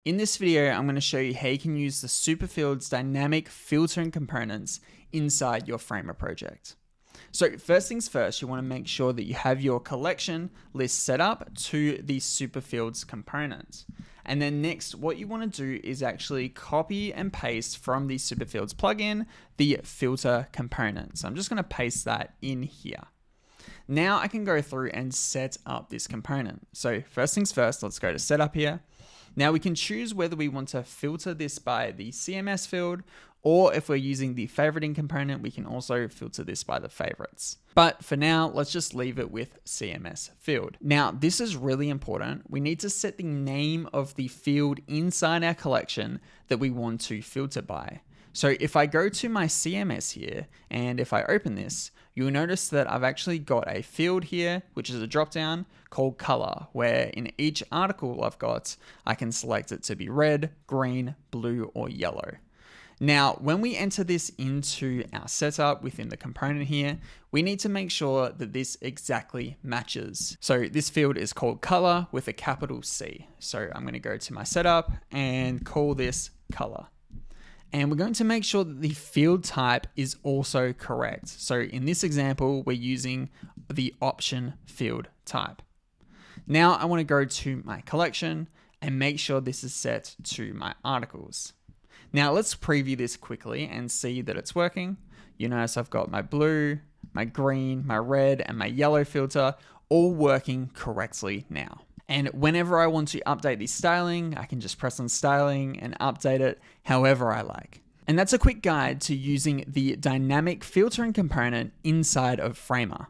In this video, I'm going to show you how you can use the Superfields dynamic filtering components inside your Framer project. So first things first, you want to make sure that you have your collection list set up to the Superfields component. And then next, what you want to do is actually copy and paste from the Superfields plugin, the filter component. So I'm just going to paste that in here. Now I can go through and set up this component. So first things first, let's go to setup here. Now we can choose whether we want to filter this by the CMS field, or if we're using the favoriting component, we can also filter this by the favorites. But for now, let's just leave it with CMS field. Now, this is really important. We need to set the name of the field inside our collection that we want to filter by. So if I go to my CMS here, and if I open this, you'll notice that I've actually got a field here, which is a dropdown called color, where in each article I can select it to be red, green, blue, or yellow. Now, when we enter this into our setup within the component here, we need to make sure that this exactly matches. So this field is called color with a capital C. So I'm going to go to my setup and call this color. And we're going to make sure that the field type is also correct. So in this example, we're using the option field type. Now I want to go to my collection and make sure this is set to my articles. Now let's preview this quickly and see that it's working. You notice I've got my blue, my green, my red, and my yellow filter all working correctly now. And whenever I want to update the styling, I can just press on styling and update it however I like. And that's a quick guide to using the dynamic filtering component inside of Framer.